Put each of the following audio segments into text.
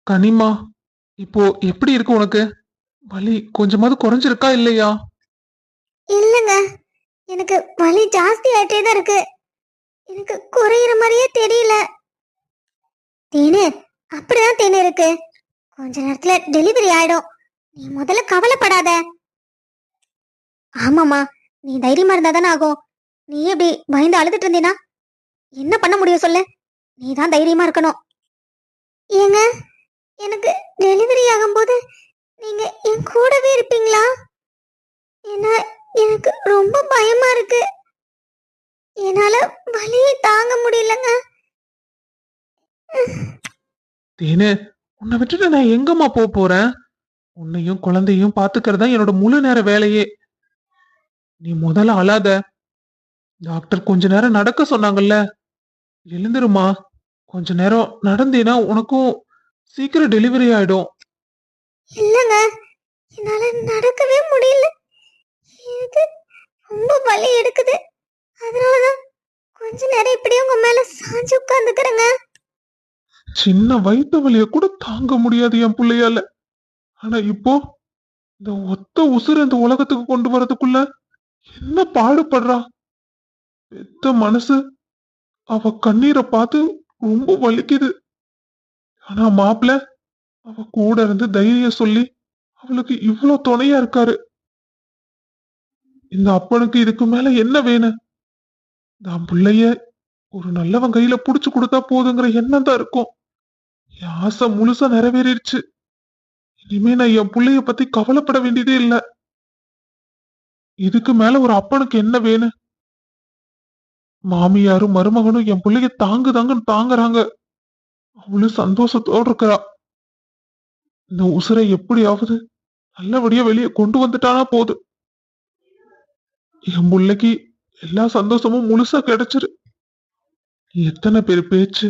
கனிமா, இப்போ எப்படி இருக்கு உனக்கு? வலி கொஞ்சமாவது குறைஞ்சிருக்கா இல்லையா? இல்லைங்க, எனக்கு வலி ஜாஸ்தி ஆயிட்டே தான் இருக்கு. எனக்கு குறையிற மாதிரியே தெரியல. தேனு, அப்படிதான் தேனு இருக்கு. கொஞ்ச நேரத்துல டெலிவரி ஆயிடும். நீ முதல்ல கவலைப்படாத. ஆமாமா, நீ தைரியமா இருந்தா தானே ஆகும். நீ எப்படி பயந்து அழுதுட்டு இருந்தீனா என்ன பண்ண முடியும் சொல்லு? நீ தான் தைரியமா இருக்கணும். ஏங்க, எனக்கு டெலிவரி ஆகும்போது நீங்க என் கூடவே இருப்பீங்களா? ஏன்னா எனக்கு ரொம்ப பயமா இருக்கு. என்னால வலியை தாங்க முடியலங்க. தேனு, உன்னை விட்டுட்டு நான் எங்கம்மா போறேன்? உன்னையும் குழந்தையும் பாத்துக்கிறதா என்னோட முழு நேர வேலையே. நீ முதல்ல அழாத. டாக்டர் கொஞ்ச நேரம் நடக்க சொன்னாங்கல்ல, எழுந்துருமா. கொஞ்ச நேரம் நடந்தீனா உனக்கும் சீக்கிரம் டெலிவரி ஆயிடும். இல்லங்க, என்னால நடக்கவே முடியல. எனக்கு ரொம்ப வலி எடுக்குது. அதனாலதான் கொஞ்ச நேரம் இப்படியே உங்க மேல சாஞ்சு உட்கார்ந்துக்கிறேங்க. சின்ன வயிற்று வலிய கூட தாங்க முடியாது என் பிள்ளையால. ஆனா இப்போ இந்த ஒத்த உசுர இந்த உலகத்துக்கு கொண்டு வரதுக்குள்ள என்ன பாடுபடுறா பெத்த மனசு. அவ கண்ணீரை பார்த்து ரொம்ப வலிக்குது. ஆனா மாப்பிள்ள அவ கூட இருந்து தைரியம் சொல்லி அவளுக்கு இவ்வளவு துணையா இருக்காரு. இந்த அப்பனுக்கு இதுக்கு மேல என்ன வேணும்? நான் பிள்ளைய ஒரு நல்லவன் கையில புடிச்சு கொடுத்தா போதுங்கிற எண்ணம் தான் இருக்கும். என் ஆசை முழுசா நிறைவேறிடுச்சு. இனிமே நான் என் பிள்ளைய பத்தி கவலைப்பட வேண்டியதே இல்ல. இதுக்கு மேல ஒரு அப்பனுக்கு என்ன வேணும்? மாமியாரும் மருமகனும் என் பிள்ளைய தாங்குன்னு தாங்குறாங்க. அவளும் சந்தோஷத்தோடு இருக்கிறா. இந்த உசுரை எப்படியாவது நல்லபடியா வெளியே கொண்டு வந்துட்டானா போது. என் பிள்ளைக்கு எல்லா சந்தோஷமும் முழுசா கிடைச்சிரு. எத்தனை பேர் பேச்சு,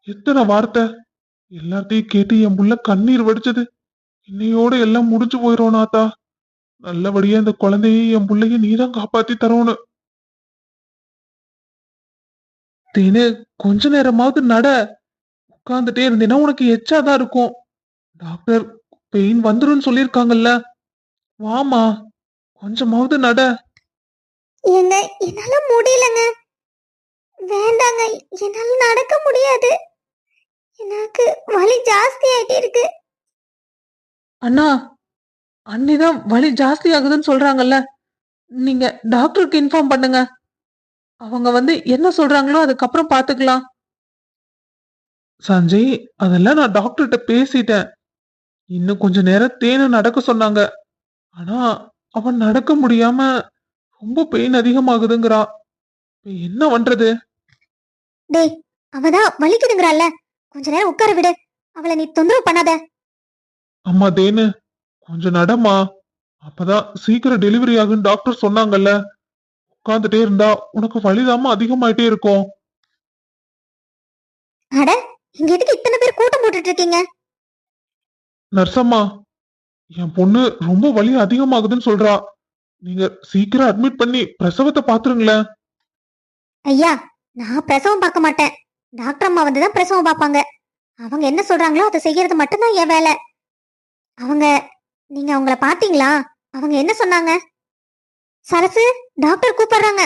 எத்தனை வார்த்தை, எல்லாத்தையும் கேட்டு என் புள்ள கண்ணீர் வடிச்சது. இன்னையோட எல்லாம் முடிஞ்சு போயிரும் நாத்தா. நல்லபடியா இந்த குழந்தைய என் பிள்ளைய நீதான் காப்பாத்தி தரணும். தினு, கொஞ்ச நேரமாவது நட. உட்கார்ந்துட்டே இருந்தீன்னா உனக்கு எச்சாதான் இருக்கும். டாக்டர் பெயின் வந்துருன்னு சொல்லியிருக்காங்கல்ல. வாமா, கொஞ்சமாவது நட. ஏங்க, என்னால முடியலங்க. வேண்டாங்க, என்னால நடக்க முடியாது. எனக்கு வலி ஜாஸ்தி ஆயிட்டே இருக்கு. அண்ணா, அண்ணிதான் வலி ஜாஸ்தி ஆகுதுன்னு சொல்றாங்கல்ல. நீங்க டாக்டருக்கு இன்ஃபார்ம் பண்ணுங்க. அவங்க வந்து என்ன சொல்றாங்களோ அதுக்கப்புறம் பாத்துக்கலாம். சஞ்சய், அதெல்லாம் நான் டாக்டர்கிட்ட பேசிட்டேன். இன்னும் கொஞ்ச நேரம் தேனை நடக்க சொன்னாங்க. ஆனா அவன் நடக்க முடியாம ரொம்ப பெயின் அதிகமாகுதுங்கிறா. இப்ப என்ன பண்றது? டேய், அவதான் வலிக்குதுங்கறால, கொஞ்ச நேரம் உட்கார விடு. அவளை நீ தொந்தரவு பண்ணாத. அம்மா தேனு, கொஞ்சம் நடமா. அப்பதான் சீக்கிரம் டெலிவரி ஆகுன்னு டாக்டர் சொன்னாங்கல்ல. உட்காந்துட்டே இருந்தா உனக்கு வலிதாம அதிகமாயிட்டே இருக்கும். அட, இங்க எதுக்கு இத்தனை பேர் கூட்டம் போட்டுட்டு இருக்கீங்க? நர்சம்மா, என் பொண்ணு ரொம்ப வலி அதிகமாகுதுன்னு சொல்றா. நீங்க சீக்கிரம் அட்மிட் பண்ணி பிரசவத்தை பாத்துருங்களேன். ஐயா, நான் பிரசவம் பார்க்க மாட்டேன். டாக்டர் அம்மா வந்துதான் பிரசவம் பார்ப்பாங்க. அவங்க என்ன சொல்றாங்களோ அதை செய்யறது மட்டும்தான் என் வேலை. அவங்க, நீங்க அவங்கள பாத்தீங்களா? அவங்க என்ன சொன்னாங்க? சரசு, டாக்டர் கூப்பிடுறாங்க.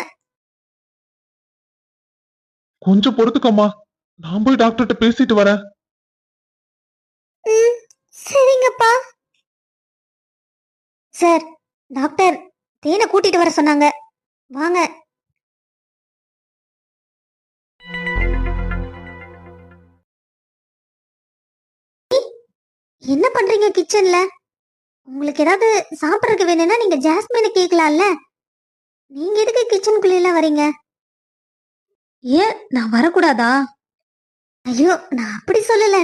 கொஞ்சம் பொறுத்துக்கம்மா, நான் போய் டாக்டர்கிட்ட பேசிட்டு வரேன். சரிங்கப்பா. சார், டாக்டர் தேனை கூட்டிட்டு வர சொன்னாங்க. வாங்க. என்ன பண்றீங்க கிச்சன்ல? உங்களுக்கு ஏதாவது சாப்பிடறதுக்கு வேணும்னா நீங்க ஜாஸ்மினை கேட்கலாம்ல. நீங்க எதுக்கு கிச்சனுக்குள்ள வரீங்க? ஏன் நான் வரக்கூடாதா? ஐயோ, நான் அப்படி சொல்லல.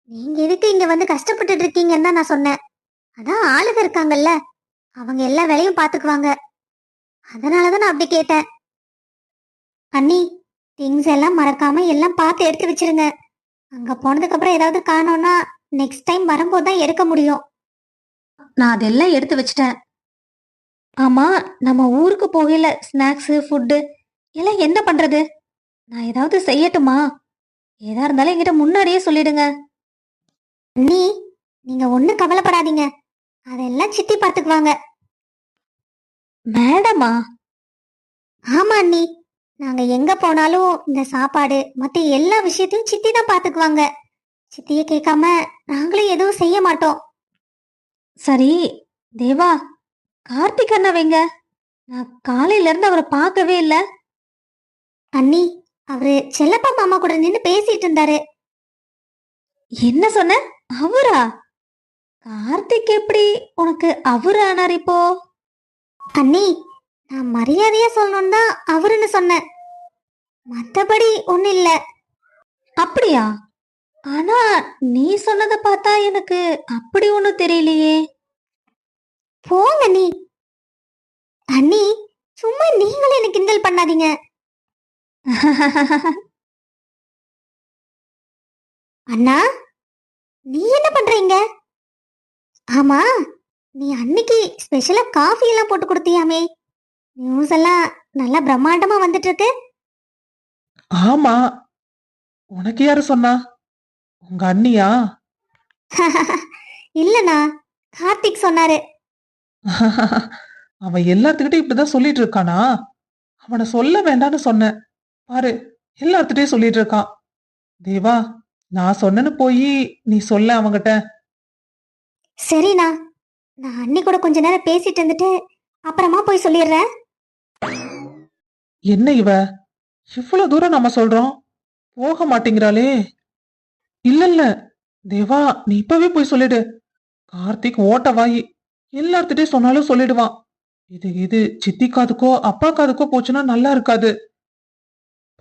நீங்க எதுக்கு இங்க வந்து கஷ்டப்பட்டுட்டு இருக்கீங்கன்னு தான் நான் சொன்னேன். அதான் ஆளுங்க இருக்காங்கல்ல, அவங்க எல்லா வேலையும் பாத்துக்குவாங்க. அதனாலதான் நான் அப்படி கேட்டேன். அண்ணி, திங்ஸ் எல்லாம் மறக்காம எல்லாம் பார்த்து எடுத்து வச்சிருங்க. அங்க போனதுக்கு அப்புறம் ஏதாவது காணோம்னா நெக்ஸ்ட் டைம் வரும்போது தான் எடுக்க முடியும். நான் அதெல்லாம் எடுத்து வச்சிட்டேன். ஆமா, நம்ம ஊருக்கு போகல ஸ்நாக்ஸ் ஃபுட்டு எல்லாம் என்ன பண்றது? நான் ஏதாவது செய்யட்டுமா? ஏதா இருந்தாலும் என்கிட்ட முன்னாடியே சொல்லிடுங்க. அண்ணி, நீங்க ஒண்ணும் கவலைப்படாதீங்க. அதெல்லாம் சித்தி பாத்துக்குவாங்க. மேடமா? ஆமா அண்ணி. நாங்க எங்க போனாலும் இந்த சாப்பாடு மத்த எல்லா விஷயத்தையும் சித்தி தான் பாத்துக்குவாங்க. சித்திய கேட்காம நாங்களும் எதுவும் செய்ய மாட்டோம். சரி தேவா, கார்த்திக் அண்ணா வைங்க. நான் காலையில இருந்து அவரை பார்க்கவே இல்ல. அண்ணி, அவரு செல்லப்பா மாமா கூட நின்னு பேசிட்டு இருந்தாரு. என்ன சொன்ன? அவரா? கார்த்திக் எப்படி உனக்கு அவரு ஆனார் இப்போ? அண்ணி, நான் மரியாதையா சொல்லணும்னு தான் அவருன்னு சொன்னேன். மத்தபடி ஒண்ணு இல்ல. அப்படியா? ஆனா நீ சொன்னதை பார்த்தா எனக்கு அப்படி ஒண்ணும் தெரியலையே. போங்க நீ. அண்ணி, சும்மா நீங்களும் எனக்கு கிண்டல் பண்ணாதீங்க. அண்ணா, நீ என்ன பண்றீங்க? ஆமா, நீ அன்னைக்கு ஸ்பெஷலா காஃபி எல்லாம் போட்டு கொடுத்தியாமே, நியூஸ் எல்லாம் நல்லா பிரம்மாண்டமா வந்துட்டு இருக்கு. ஆமா, உனக்கு யாரு சொன்னா? உங்க அண்ணியா? இல்லண்ணா, கார்த்திக் சொன்னாரு. அவன் எல்லாத்துக்கிட்டையும் இப்படிதான் சொல்லிட்டு இருக்கானா? அவனை சொல்ல வேண்டாம்னு சொன்னேன். பாரு, எல்லாத்துட்டையும் சொல்லிட்டு இருக்கான். தேவா, நான் சொன்னேன்னு போய் நீ சொல்ல அவங்கிட்ட. சரிண்ணா, நான் அண்ணி கூட கொஞ்ச நேரம் பேசிட்டு இருந்துட்டு அப்புறமா போய் சொல்லிடுறேன். என்ன இவ இவ்வளவு தூரம் நம்ம சொல்றோம், போக மாட்டேங்கிறாளே. இல்ல இல்ல தேவா, நீ இப்பவே போய் சொல்லிடு. கார்த்திக் ஓட்ட வாயி, எல்லார்த்திட்டையும் சொன்னாலும் சொல்லிடுவான். இது சித்தி காதுக்கோ அப்பா காதுக்கோ போச்சுன்னா நல்லா இருக்காது.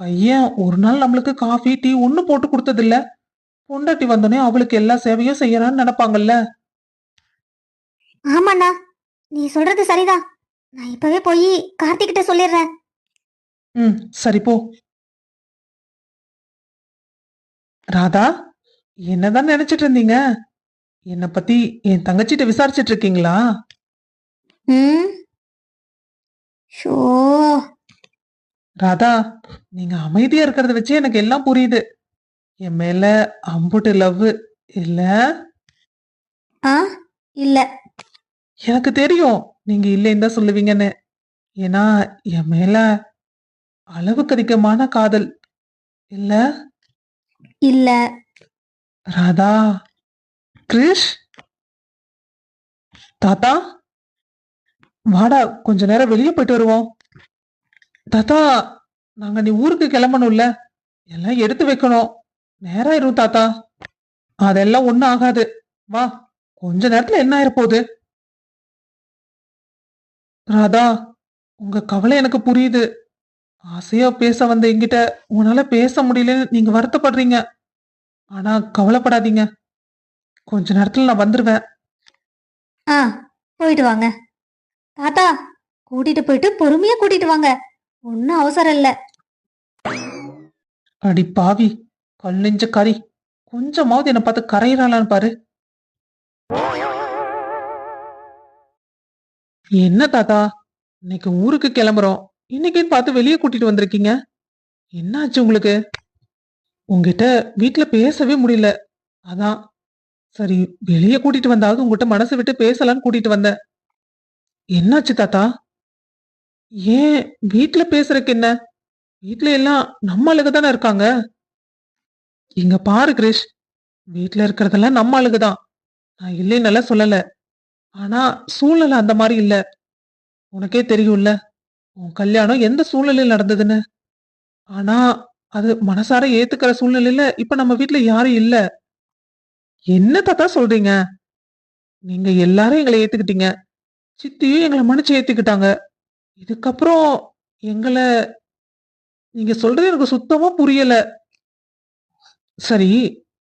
பையன் ஒரு நாள் நம்மளுக்கு காஃபி டீ ஒண்ணு போட்டு கொடுத்தது இல்ல. பொண்டாட்டி வந்தோடனே அவளுக்கு எல்லா சேவையும் செய்யறான்னு நினைப்பாங்கல்ல. ஆமாண்ணா, நீ சொல்றது சரிதான். நான் இப்பவே போய் கார்த்திக் கிட்ட சொல்லிடுறேன். சரி போ. ராதா, என்னதான் நினைச்சிட்டு இருந்தீங்க? என்ன பத்தி என் தங்கச்சிட்ட விசாரிச்சிட்டு இருக்கீங்களா? ஷோ, ராதா, நீங்க அமைதியா இருக்கிறத வச்சு எனக்கு எல்லாம் புரியுது. என் மேல அம்புட்டு லவ் இல்ல? இல்ல. எனக்கு தெரியும் நீங்க இல்லைன்னு தான் சொல்லுவீங்கன்னு. ஏன்னா என் மேல அளவுக்கு அதிகமான காதல் இல்ல? இல்ல. ராதா. கிரிஷ், தாத்தா, வாடா கொஞ்ச நேரம் வெளியே போயிட்டு வருவோம். தாத்தா, நாங்க நீ ஊருக்கு கிளம்பணும்ல, எல்லாம் எடுத்து வைக்கணும். நேரம் ஆயிரும் தாத்தா. அதெல்லாம் ஒண்ணும் ஆகாது, வா. கொஞ்ச நேரத்துல என்ன ஆயிரப்போகுது? ராதா, உங்க கவலை எனக்கு புரியுது. ஆசையா பேச வந்த என்கிட்ட உன்னால பேச முடியலன்னு நீங்க வருத்தப்படுறீங்க. ஆனா கவலைப்படாதீங்க, கொஞ்ச நேரத்துல நான் வந்துருவேன். போயிட்டு வாங்க தாத்தா. கூட்டிட்டு போயிட்டு பொறுமையா கூட்டிட்டு வாங்க, ஒன்னும் அவசரம் இல்ல. அடி பாவி, கல் நெஞ்ச கறி, கொஞ்சமாவது என்னை பார்த்து கரையிறாளான்னு பாரு. என்ன தாத்தா, இன்னைக்கு ஊருக்கு கிளம்புறோம், இன்னைக்குன்னு பார்த்து வெளியே கூட்டிட்டு வந்திருக்கீங்க. என்னாச்சு உங்களுக்கு? உங்ககிட்ட வீட்டுல பேசவே முடியல, அதான் சரி வெளியே கூட்டிட்டு வந்தாவது உங்ககிட்ட மனசு விட்டு பேசலான்னு கூட்டிட்டு வந்தேன். என்னாச்சு தாத்தா? ஏன் வீட்டுல பேசுறதுக்கு என்ன? வீட்டுல எல்லாம் நம்ம ஆளுக தானே இருக்காங்க. இங்க பாரு கிரிஷ், வீட்டுல இருக்கிறதெல்லாம் நம்ம ஆளுகுதான், நான் இல்லைன்னு சொல்லல. ஆனா சூழ்நிலை அந்த மாதிரி இல்ல. உனக்கே தெரியும்ல உன் கல்யாணம் எந்த சூழ்நிலையில் நடந்ததுன்னு. ஆனா அது மனசார ஏத்துக்கிற சூழ்நிலையில இப்ப நம்ம வீட்டுல யாரும் இல்ல. என்ன தாத்தா சொல்றீங்க? நீங்க எல்லாரும் எங்களை ஏத்துக்கிட்டீங்க, சித்தியும் எங்களை மன்னிச்சு ஏத்துக்கிட்டாங்க. இதுக்கப்புறம் எங்களை நீங்க சொல்றது எனக்கு சுத்தமா புரியல. சரி,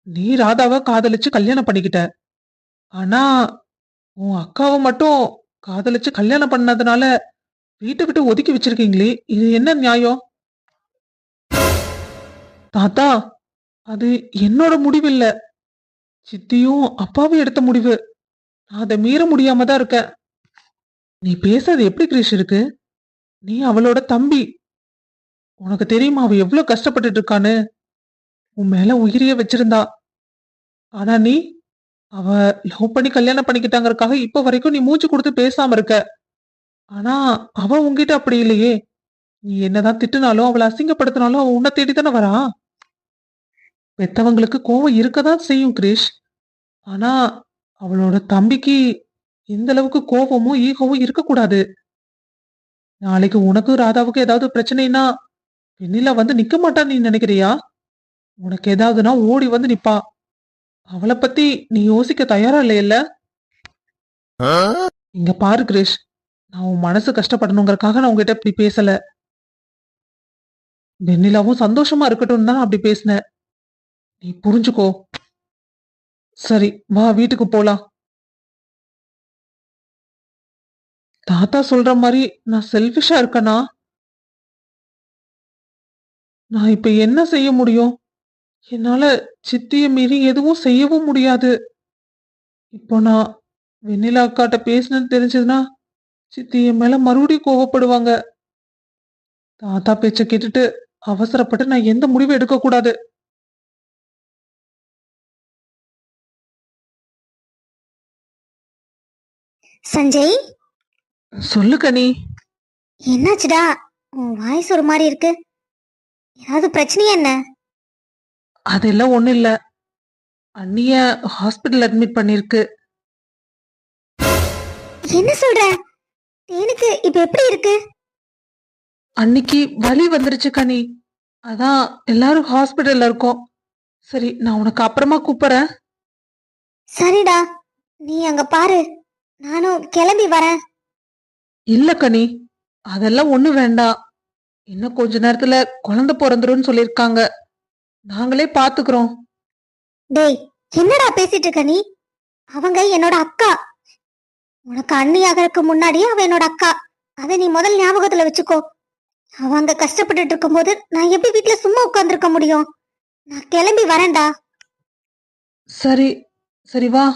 நீ ராதாவை காதலிச்சு கல்யாணம் பண்ணிக்கிட்ட. ஆனா உன் அக்காவை மட்டும் காதலிச்சு கல்யாணம் பண்ணதுனால வீட்டை விட்டு ஒதுக்கி வச்சிருக்கீங்களே, இது என்ன நியாயம்? தாத்தா, அது என்னோட முடிவு இல்ல, சித்தியும் அப்பாவும் எடுத்த முடிவு. நான் அதை மீற முடியாம தான் இருக்கேன். நீ பேசுறது எப்படி கிரீஷ் இருக்கு? நீ அவளோட தம்பி. உனக்கு தெரியுமா அவ எவ்வளவு கஷ்டப்பட்டுட்டு இருக்கான்னு? உன் மேல உயிரிய வச்சிருந்தா. ஆனா நீ அவ லவ் பண்ணி கல்யாணம் பண்ணிக்கிட்டாங்கறக்காக இப்ப வரைக்கும் நீ மூச்சு கொடுத்து பேசாம இருக்க. ஆனா அவ உன்கிட்ட அப்படி இல்லையே. நீ என்னதான் திட்டுனாலும் அவளை அசிங்கப்படுத்தினாலும் அவ உன்னை தேடித்தானே வரா. பெத்தவங்களுக்கு கோவம் இருக்கதான் செய்யும் கிரிஷ். ஆனா அவளோட தம்பிக்கு இந்த அளவுக்கு கோபமும் ஈகோவும் இருக்கக்கூடாது. நாளைக்கு உனக்கும் ராதாவுக்கு ஏதாவது பிரச்சனைனா வெண்ணிலா வந்து நிக்க மாட்டான்னு நீ நினைக்கிறியா? உனக்கு ஏதாவதுன்னா ஓடி வந்து நிப்பா. அவளை பத்தி நீ யோசிக்க தயாரா இல்லையில்ல? இங்க பாரு கிரிஷ், நான் உன் மனசு கஷ்டப்படணுங்கறக்காக நான் உங்ககிட்ட இப்படி பேசல. வெண்ணிலாவும் சந்தோஷமா இருக்கட்டும் தான் அப்படி பேசினேன். நீ புரிஞ்சுக்கோ. சரி வா வீட்டுக்கு போலாம். தாத்தா சொல்ற மாதிரி நான் செல்ஃபிஷா இருக்கனா? நான் இப்ப என்ன செய்ய முடியும்? என்னால சித்திய மீறி எதுவும் செய்யவும் முடியாது. இப்போ நான் வெண்ணிலா அக்காட்ட பேசினேன்னு தெரிஞ்சதுன்னா சித்தி என் மேல மறுபடியும் கோவப்படுவாங்க. தாத்தா பேச்ச கேட்டுட்டு அவசரப்பட்டு நான் எந்த முடிவும் எடுக்க கூடாது. சஞ்சய், சொல்லு கனி. என்னாச்சுடா? உன் வாய்ஸ் ஒரு மாதிரி இருக்கு. ஏதாவது பிரச்சனையா என்ன? அதெல்லாம் ஒண்ணு இல்ல. அண்ணிய ஹாஸ்பிட்டல் அட்மிட் பண்ணிருக்கு. என்ன சொல்ற? தேனுக்கு இப்ப எப்படி இருக்கு? அன்னைக்கு வலி வந்துருச்சு கனி. அதான் எல்லாரும் ஹாஸ்பிட்டல்ல இருக்கோம். சரி நான் உனக்கு அப்புறமா கூப்பிடுறேன். சரிடா, நீ அங்க பாரு, நானும் கிளம்பி வரேன். இல்ல கனி, அதெல்லாம் ஒண்ணு வேண்டாம். இன்னும் கொஞ்ச நேரத்துல குழந்தை பிறந்துரும்னு சொல்லிருக்காங்க. நாங்களே பாத்துக்கிறோம். டேய், என்னடா பேசிட்டு இருக்க நீ? அவங்க என்னோட அக்கா. உனக்கு அண்ணியாகிறதுக்கு முன்னாடியே அவ என்னோட அக்கா. அதை நீ முதல் ஞாபகத்துல வச்சுக்கோ. அவங்க கஷ்டப்பட்டுட்டு இருக்கும்போது நான் எப்படி வீட்டுல சும்மா உட்கார்ந்துருக்க முடியும்? நான் கிளம்பி வரேன்டா. சரி சரி வா.